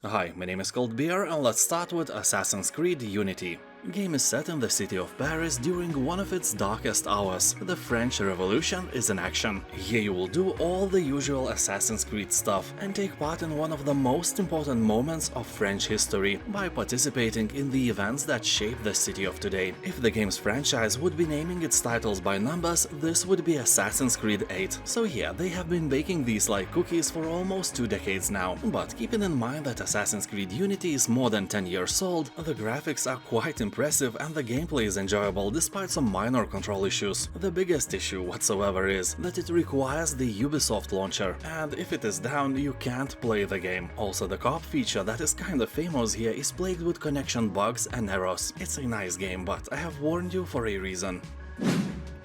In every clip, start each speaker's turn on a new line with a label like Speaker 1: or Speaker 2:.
Speaker 1: Hi, my name is Cold Beer and let's start with Assassin's Creed Unity. Game is set in the city of Paris during one of its darkest hours. The French Revolution is in action. Here you will do all the usual Assassin's Creed stuff and take part in one of the most important moments of French history by participating in the events that shape the city of today. If the game's franchise would be naming its titles by numbers, this would be Assassin's Creed 8. So yeah, they have been baking these like cookies for almost 2 decades now. But keeping in mind that Assassin's Creed Unity is more than 10 years old, the graphics are quite impressive and the gameplay is enjoyable despite some minor control issues. The biggest issue whatsoever is that it requires the Ubisoft launcher, and if it is down, you can't play the game. Also, the co-op feature that is kinda famous here is plagued with connection bugs and errors. It's a nice game, but I have warned you for a reason.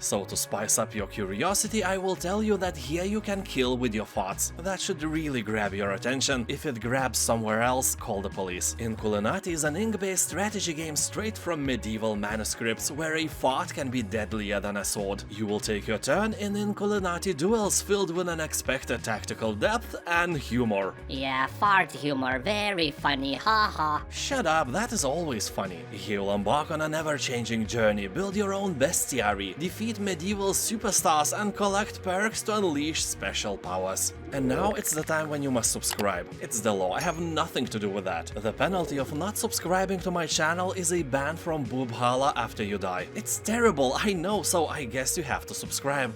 Speaker 1: So to spice up your curiosity, I will tell you that here you can kill with your farts. That should really grab your attention. If it grabs somewhere else, call the police. Inkulinati is an ink-based strategy game straight from medieval manuscripts where a fart can be deadlier than a sword. You will take your turn in Inkulinati duels filled with unexpected tactical depth and humor.
Speaker 2: Yeah, fart humor, very funny, haha.
Speaker 1: Shut up, that is always funny. You'll embark on an ever-changing journey, build your own bestiary, defeat medieval superstars and collect perks to unleash special powers. And now it's the time when you must subscribe. It's the law, I have nothing to do with that. The penalty of not subscribing to my channel is a ban from Boobhala after you die. It's terrible, I know, so I guess you have to subscribe.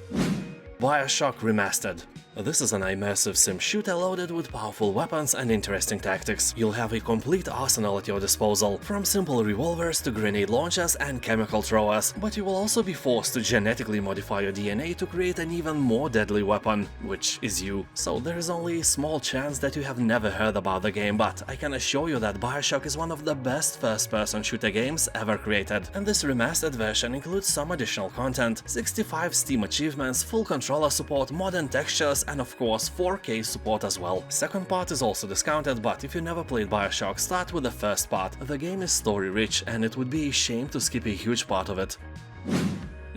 Speaker 1: BioShock Remastered. This is an immersive sim shooter loaded with powerful weapons and interesting tactics. You'll have a complete arsenal at your disposal, from simple revolvers to grenade launchers and chemical throwers, but you will also be forced to genetically modify your DNA to create an even more deadly weapon, which is you. So there is only a small chance that you have never heard about the game, but I can assure you that BioShock is one of the best first-person shooter games ever created, and this remastered version includes some additional content, 65 Steam achievements, full controller support, modern textures, and of course 4K support as well. Second part is also discounted, but if you never played BioShock, start with the first part. The game is story rich and it would be a shame to skip a huge part of it.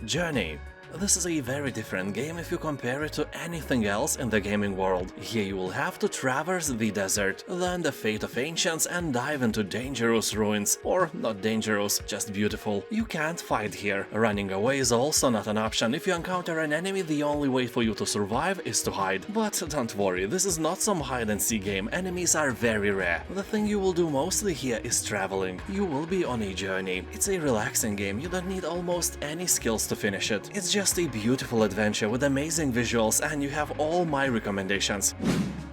Speaker 1: Journey. This is a very different game if you compare it to anything else in the gaming world. Here you will have to traverse the desert, learn the fate of ancients and dive into dangerous ruins. Or not dangerous, just beautiful. You can't fight here. Running away is also not an option. If you encounter an enemy, the only way for you to survive is to hide. But don't worry, this is not some hide-and-seek game. Enemies are very rare. The thing you will do mostly here is traveling. You will be on a journey. It's a relaxing game, you don't need almost any skills to finish it. It's just a beautiful adventure with amazing visuals, and you have all my recommendations.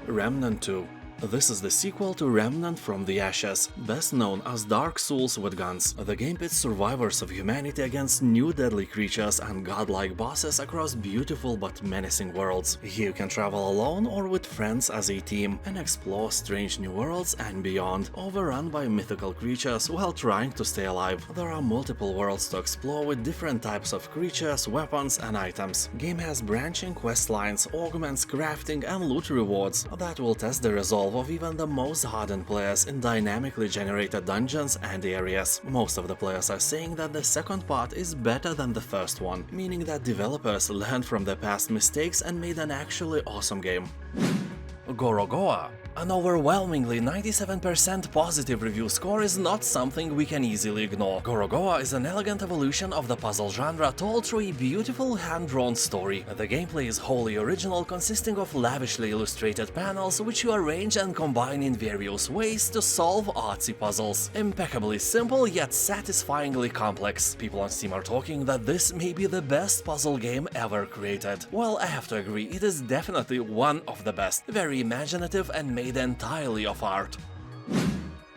Speaker 1: Remnant 2. This is the sequel to Remnant from the Ashes, best known as Dark Souls with guns. The game pits survivors of humanity against new deadly creatures and godlike bosses across beautiful but menacing worlds. Here you can travel alone or with friends as a team and explore strange new worlds and beyond, overrun by mythical creatures while trying to stay alive. There are multiple worlds to explore with different types of creatures, weapons and items. Game has branching quest lines, augments, crafting and loot rewards that will test the resolve of even the most hardened players in dynamically generated dungeons and areas. Most of the players are saying that the second part is better than the first one, meaning that developers learned from their past mistakes and made an actually awesome game. Gorogoa. An overwhelmingly 97% positive review score is not something we can easily ignore. Gorogoa is an elegant evolution of the puzzle genre told through a beautiful hand-drawn story. The gameplay is wholly original, consisting of lavishly illustrated panels which you arrange and combine in various ways to solve artsy puzzles. Impeccably simple yet satisfyingly complex. People on Steam are talking that this may be the best puzzle game ever created. Well, I have to agree, it is definitely one of the best. Very imaginative and made entirely of art.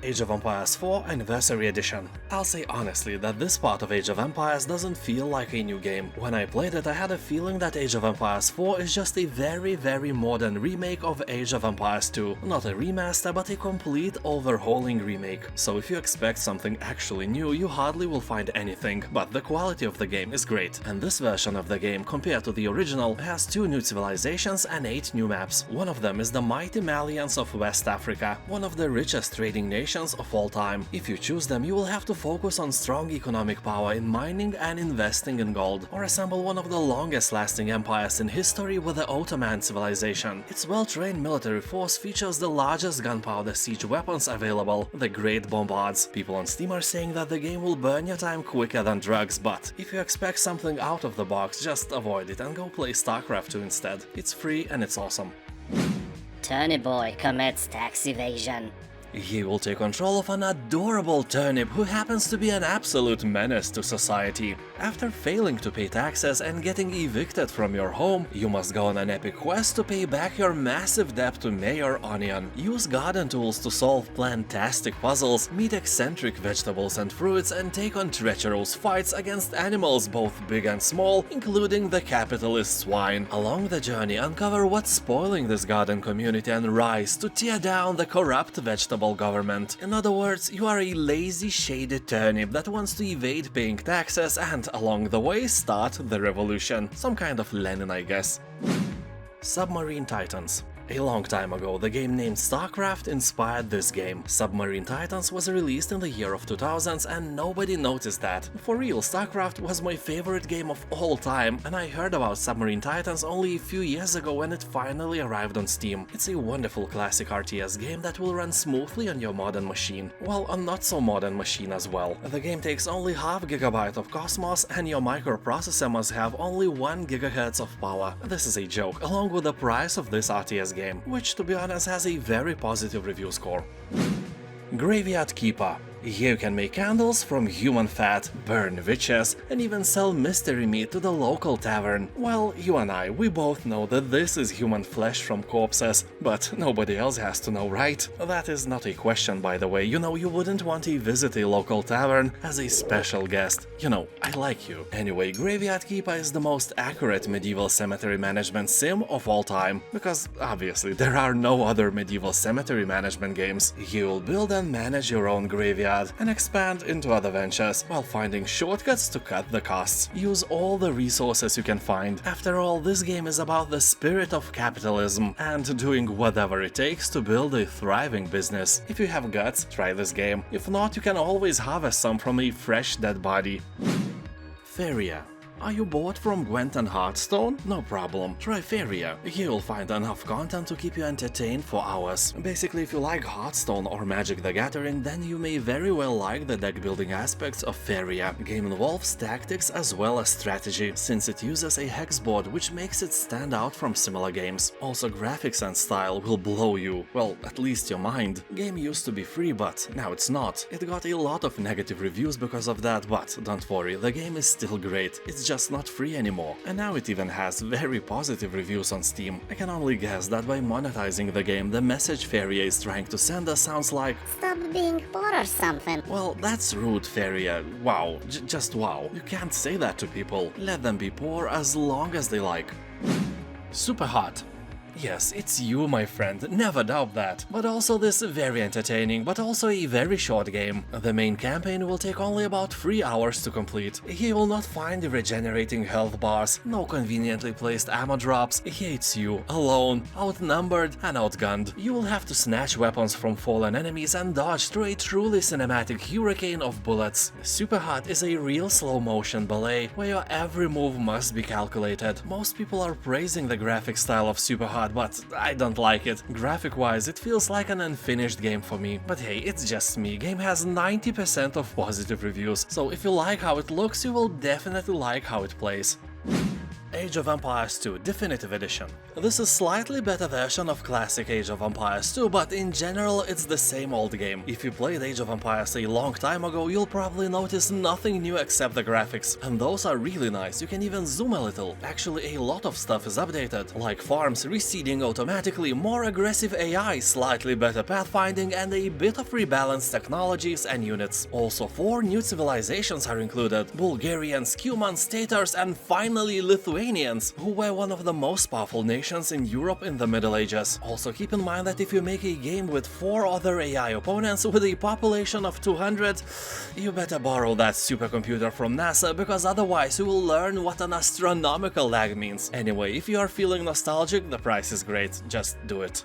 Speaker 1: Age of Empires 4 Anniversary Edition. I'll say honestly that this part of Age of Empires doesn't feel like a new game. When I played it, I had a feeling that Age of Empires 4 is just a very modern remake of Age of Empires 2. Not a remaster, but a complete overhauling remake. So if you expect something actually new, you hardly will find anything, but the quality of the game is great. And this version of the game, compared to the original, has 2 new civilizations and 8 new maps. One of them is the mighty Malians of West Africa, one of the richest trading nations civilizations of all time. If you choose them, you will have to focus on strong economic power in mining and investing in gold, or assemble one of the longest-lasting empires in history with the Ottoman civilization. Its well-trained military force features the largest gunpowder siege weapons available, the Great Bombards. People on Steam are saying that the game will burn your time quicker than drugs, but if you expect something out of the box, just avoid it and go play StarCraft 2 instead. It's free and it's awesome.
Speaker 2: Turnip boy commits tax evasion.
Speaker 1: He will take control of an adorable turnip who happens to be an absolute menace to society. After failing to pay taxes and getting evicted from your home, you must go on an epic quest to pay back your massive debt to Mayor Onion. Use garden tools to solve plantastic puzzles, meet eccentric vegetables and fruits, and take on treacherous fights against animals both big and small, including the capitalist swine. Along the journey, uncover what's spoiling this garden community and rise to tear down the corrupt vegetable government. In other words, you are a lazy, shady turnip that wants to evade paying taxes and, along the way, start the revolution. Some kind of Lenin, I guess. Submarine Titans. A long time ago, the game named StarCraft inspired this game. Submarine Titans was released in the year of 2000s and nobody noticed that. For real, StarCraft was my favorite game of all time, and I heard about Submarine Titans only a few years ago when it finally arrived on Steam. It's a wonderful classic RTS game that will run smoothly on your modern machine. Well, a not so modern machine as well. The game takes only half gigabyte of Cosmos and your microprocessor must have only 1 GHz of power. This is a joke, along with the price of this RTS game, which to be honest has a very positive review score. Graveyard Keeper. Here you can make candles from human fat, burn witches, and even sell mystery meat to the local tavern. Well, you and I, we both know that this is human flesh from corpses, but nobody else has to know, right? That is not a question, by the way. You know, you wouldn't want to visit a local tavern as a special guest. You know, I like you. Anyway, Graveyard Keeper is the most accurate medieval cemetery management sim of all time, because obviously there are no other medieval cemetery management games. You'll build and manage your own graveyard and expand into other ventures while finding shortcuts to cut the costs. Use all the resources you can find. After all, this game is about the spirit of capitalism and doing whatever it takes to build a thriving business. If you have guts, try this game. If not, you can always harvest some from a fresh dead body. Faeria. Are you bored from Gwent and Hearthstone? No problem, try Faeria. Here you'll find enough content to keep you entertained for hours. Basically, if you like Hearthstone or Magic the Gathering, then you may very well like the deck building aspects of Faeria. Game involves tactics as well as strategy, since it uses a hex board which makes it stand out from similar games. Also, graphics and style will blow you, well, at least your mind. Game used to be free, but now it's not. It got a lot of negative reviews because of that, but don't worry, the game is still great. It's just not free anymore, and now it even has very positive reviews on Steam. I can only guess that by monetizing the game, the message Faeria is trying to send us sounds like
Speaker 2: Stop being poor or something.
Speaker 1: well, that's rude, Faeria. Wow, just wow. You can't say that to people. Let them be poor as long as they like. SUPERHOT. Yes, it's you, my friend, never doubt that. But also this very entertaining, but also a very short game. The main campaign will take only about 3 hours to complete. Here you will not find the regenerating health bars, no conveniently placed ammo drops. Here it's you, alone, outnumbered and outgunned. You will have to snatch weapons from fallen enemies and dodge through a truly cinematic hurricane of bullets. SUPERHOT is a real slow-motion ballet, where your every move must be calculated. Most people are praising the graphic style of SUPERHOT, but I don't like it. Graphic-wise, it feels like an unfinished game for me. But hey, it's just me. Game has 90% of positive reviews, so if you like how it looks, you will definitely like how it plays. Age of Empires 2 Definitive Edition. This is a slightly better version of classic Age of Empires 2, but in general it's the same old game. If you played Age of Empires a long time ago, you'll probably notice nothing new except the graphics, and those are really nice. You can even zoom a little. Actually, a lot of stuff is updated, like farms receding automatically, more aggressive AI, slightly better pathfinding, and a bit of rebalanced technologies and units. Also, 4 new civilizations are included: Bulgarians, Cumans, Tatars, and finally Lithuanians, who were one of the most powerful nations in Europe in the Middle Ages. Also keep in mind that if you make a game with 4 other AI opponents with a population of 200, you better borrow that supercomputer from NASA, because otherwise you will learn what an astronomical lag means. Anyway, if you are feeling nostalgic, the price is great, just do it.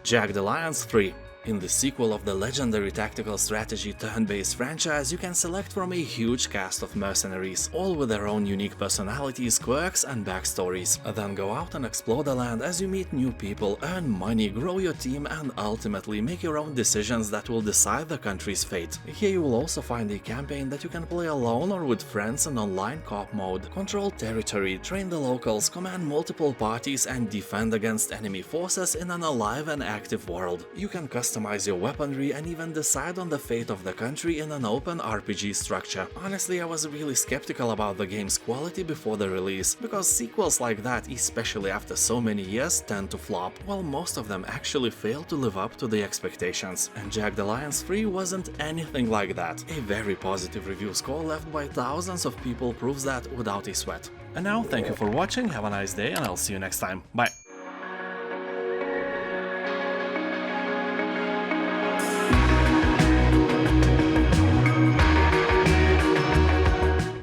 Speaker 1: Jagged Alliance 3. In the sequel of the legendary tactical strategy turn-based franchise, you can select from a huge cast of mercenaries, all with their own unique personalities, quirks and backstories. Then go out and explore the land as you meet new people, earn money, grow your team and ultimately make your own decisions that will decide the country's fate. Here you will also find a campaign that you can play alone or with friends in online co-op mode, control territory, train the locals, command multiple parties and defend against enemy forces in an alive and active world. You can customize your weaponry and even decide on the fate of the country in an open RPG structure. Honestly, I was really skeptical about the game's quality before the release, because sequels like that, especially after so many years, tend to flop, while most of them actually fail to live up to the expectations. And Jagged Alliance 3 wasn't anything like that. A very positive review score left by thousands of people proves that without a sweat. And now, thank you for watching, have a nice day, and I'll see you next time. Bye!